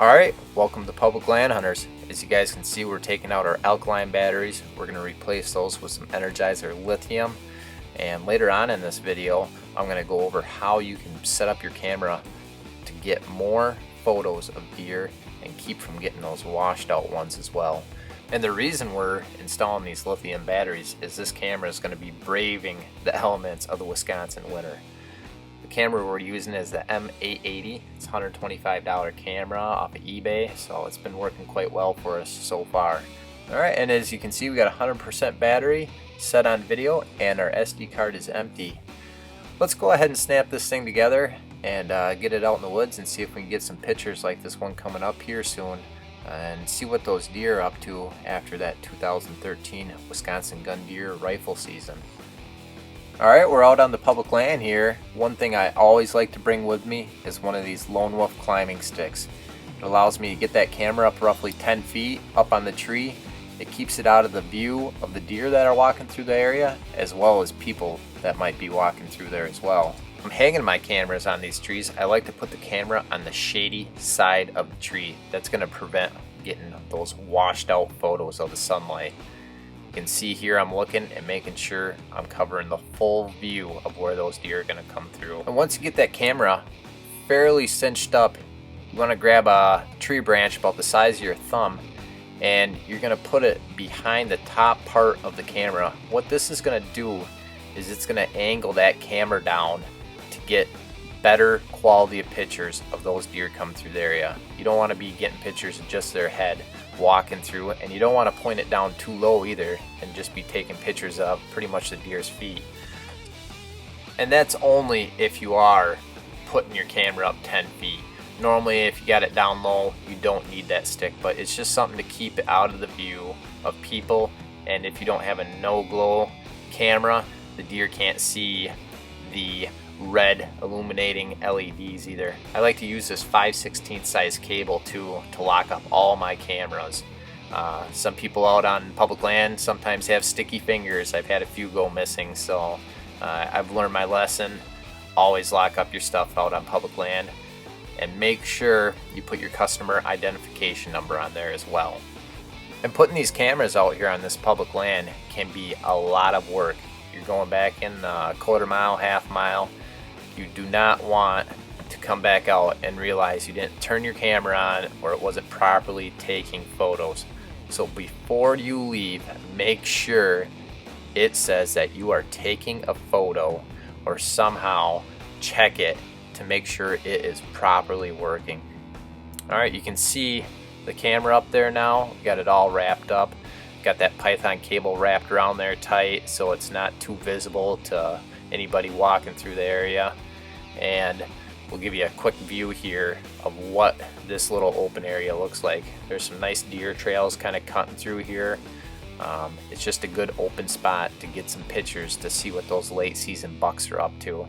Alright, welcome to Public Land Hunters. As you guys can see, we're taking out our alkaline batteries. We're going to replace those with some Energizer lithium. And later on in this video, I'm going to go over how you can set up your camera to get more photos of deer and keep from getting those washed out ones as well. And the reason we're installing these lithium batteries is this camera is going to be braving the elements of the Wisconsin winter. The camera we're using is the M880. It's a $125 camera off of eBay, so it's been working quite well for us so far. Alright, and as you can see, we got a 100% battery set on video and our SD card is empty. Let's go ahead and snap this thing together and get it out in the woods and see if we can get some pictures like this one coming up here soon and see what those deer are up to after that 2013 Wisconsin gun deer rifle season. Alright, we're out on the public land here. One thing I always like to bring with me is one of these Lone Wolf climbing sticks. It allows me to get that camera up roughly 10 feet up on the tree. It keeps it out of the view of the deer that are walking through the area, as well as people that might be walking through there as well. I'm hanging my cameras on these trees. I like to put the camera on the shady side of the tree. That's going to prevent getting those washed out photos of the sunlight. You can see here I'm looking and making sure I'm covering the full view of where those deer are going to come through. And once you get that camera fairly cinched up, you want to grab a tree branch about the size of your thumb and you're going to put it behind the top part of the camera. What this is going to do is it's going to angle that camera down to get better quality of pictures of those deer coming through the area. You don't want to be getting pictures of just their head walking through, and you don't want to point it down too low either and just be taking pictures of pretty much the deer's feet. And that's only if you are putting your camera up 10 feet. Normally if you got it down low, you don't need that stick, but it's just something to keep it out of the view of people. And if you don't have a no glow camera, the deer can't see the red illuminating LEDs either. I like to use this 5/16 size cable to lock up all my cameras. Some people out on public land sometimes have sticky fingers. I've had a few go missing, so I've learned my lesson. Always lock up your stuff out on public land and make sure you put your customer identification number on there as well. And putting these cameras out here on this public land can be a lot of work. You're going back in a quarter mile, half mile. You do not want to come back out and realize you didn't turn your camera on or it wasn't properly taking photos. So before you leave, make sure it says that you are taking a photo or somehow check it to make sure it is properly working. Alright, you can see the camera up there now. Got it all wrapped up. Got that Python cable wrapped around there tight so it's not too visible to anybody walking through the area. And we'll give you a quick view here of what this little open area looks like. There's some nice deer trails kind of cutting through here. It's just a good open spot to get some pictures to see what those late season bucks are up to.